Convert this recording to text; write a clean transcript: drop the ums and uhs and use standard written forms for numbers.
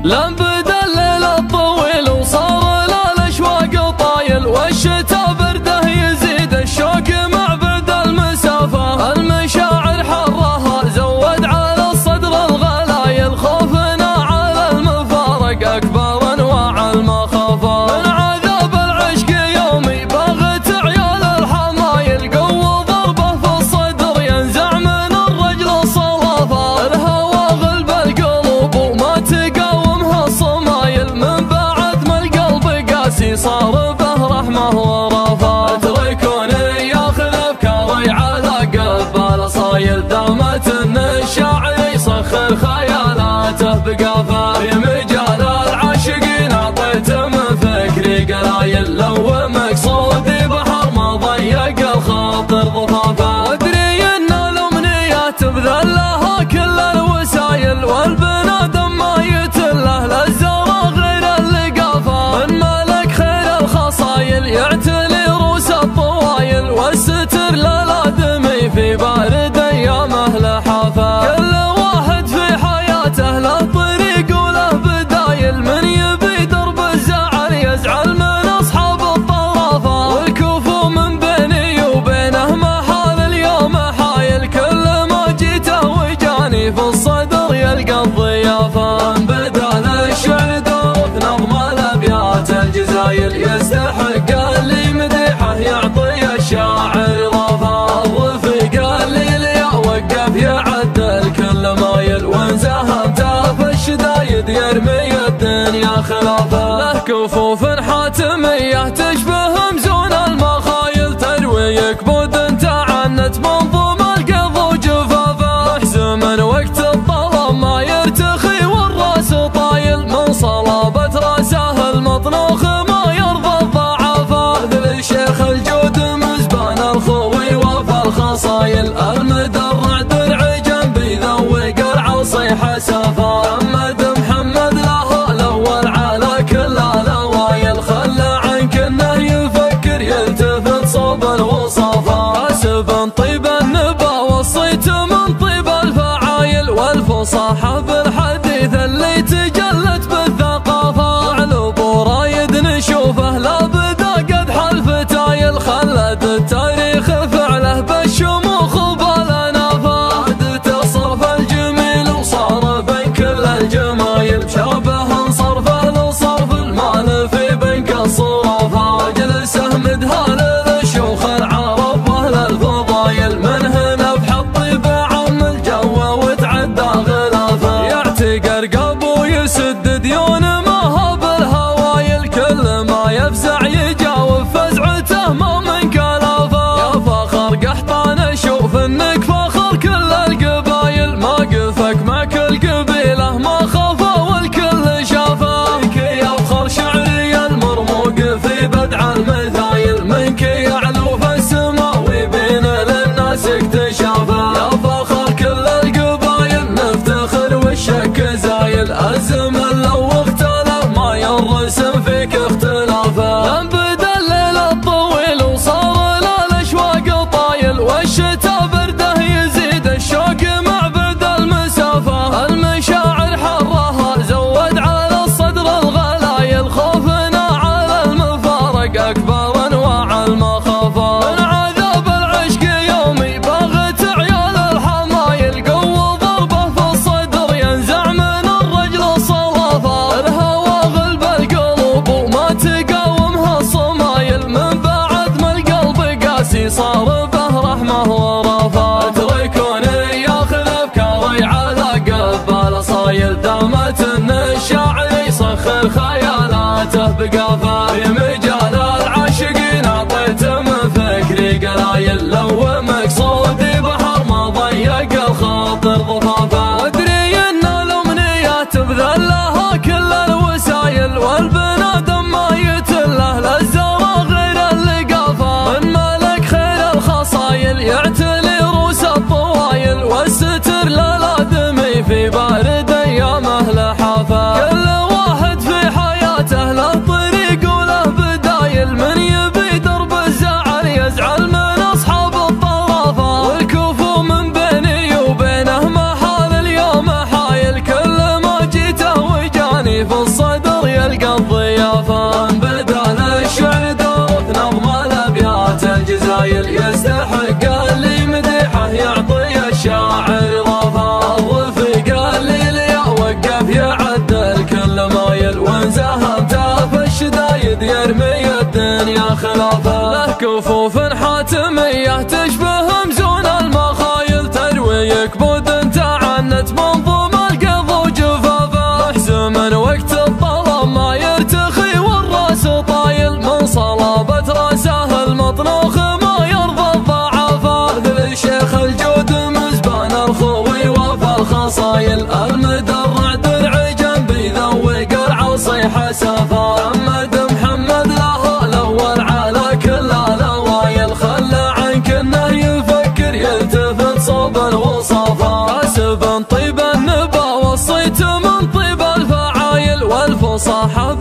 لم بدا الليل الطويل وصار الاشواق طايل، والشتا برده يزيد الشوق مع بدا المسافة. المشاعر حرها زود على الصدر الغلايل، خوفنا على المفارق اكبر انواع المخافة. من عذاب العشق يومي باغت عيال الحمايل، قوة ضربه في الصدر ينزع من الرجل الصلافة. الهوى غلب القلوب وما تقاومها الصمايل، من بعد ما القلب قاسي صار به رحمة ورافة. اتركوني ياخذ افكاري على قبال صايل، دامت ان الشاعر يسخر خيالاته بقافة. في مجال العاشقين اعطيت من فكري قلايل، لو مقصودي بحر ما ضيق الخاطر ضفافة. وادري ان الامنيات بذلها كل الوسايل، والبنادم ما يتله للزرع غير اللقافة. من ملك خير الخصايل يعتلي روس الطوايل، والستر للادمي في بارد ايامه لحافة. كل واحد في حياته له طريق وله بدايل، من يبي درب الزعل يزعل من اصحاب الطرافة. والكفو من بيني وبينه محال اليوم حايل، كل ما جيته وجاني في الصدر يلقى الضيافة. من بدال الشعر دور في نظم الابيات الجزايل، يستحق اللي مديحه يعطي الشاعر اضافة. الرفيق اللي وقف يعدل كل مايل، وان ساهمته في الشدايد يرمي الدنيا خلافه. له كفوف حاتمية تشبه مزون المخايل، ترويك بود تعنت منظوم القض وجفافه. محزم وقت الظلام ما يرتخي والراس طايل، من صلابة راسه المطنوخ ما يرضى الضعافة. ذل الشيخ الجود مزبان الخوي وفى الخصايل، المدرع درع جنبي ذوق العصي حسافة. محمد له الاول على كل الاوايل، خلى عنك انه يفكر يلتفت صوب الوصافة. حسب طيب النبا والصيت من طيب الفعايل، والفصاحة بالحديث اللي تجلت بالثقافة. علو رايد نشوفه لا بدا قدح الفتايل، خلد التاريخ فعله بالشموخ وبالانافة. عادة الصرف الجميل وصار بين كل الجمايل، شابه صرفه لصرف المال في بنك الصرافة. جلسه مدهال للشيوخ العرب واهل الفضايل، من هنا بحط طيب عم الجو وتعدى غلافه. يعتقر قلب ويسد ديون ما هو بالهوايل، كل ما يفزع يجاوب فزعته ما من كلافه. يا فخر قحطان اشوف انك فخر كل القبايل، ما قفك مع كل قبيله ما خافه والكل شافه. منك يفخر شعري المرموق في بدع المثايل، منك يعلو في السماء ويبين للناس اكتشافه. يا فخر كل القبايل نفتخر والشك زايل، الزمن لو اختلف ما ينرسم فيك اختلافه. لم بدا الليل الطويل وصار الاشواق طايل، والشتا برده يزيد الشوق مع بدا المسافة. المشاعر حرها زود على الصدر الغلايل، خوفنا على المفارق اكبر انواع المخافة. من عذاب العشق يومي باغت عيال الحمايل، قوة ضربه في الصدر ينزع من الرجل الصلافة. الهوى غلب القلوب وما تقاومها الصمايل، من بعد ما القلب قاسي صار به رحمة ورافة. اتركوني ياخذ افكاري على قبال صايل، دامت ان الشاعر يسخر خيالاته بقافة. في مجال العاشقين اعطيت من فكري قلايل، لو مقصودي بحر ما ضيق الخاطر ضفافة. وادري ان الامنيات بذلها كل الوسايل، والبنادم ما يتله للزرع غير اللقافة. من ملك خير الخصايل يعتلي روس الطوايل، والستر للادمي في بارد ايامه لحافة. كل واحد في حياته له طريق وله بدايل، من يبي درب الزعل يزعل من اصحاب الطرافة. والكفو من بيني وبينه محال اليوم حايل، كل ما جيته وجاني كفوف حاتمية تشبه مزون المخايل، ترويك بود تعنت منظوم القض وجفافه، محزم وقت الظلام ما يرتخي والراس طايل، من صلابة راسه المطنوخ ما يرضى الضعافه، ذل الشيخ الجود مزبان الخوي وفى الخصايل، المدرع درع جنبي ذوي قرع وصيح سافا، محمد له الاول على كل الاوائل، خلى عنك انه يفكر يلتفت صوب الوصافه، حاسب طيب النبا والصيت من طيب الفعايل، والفصاحه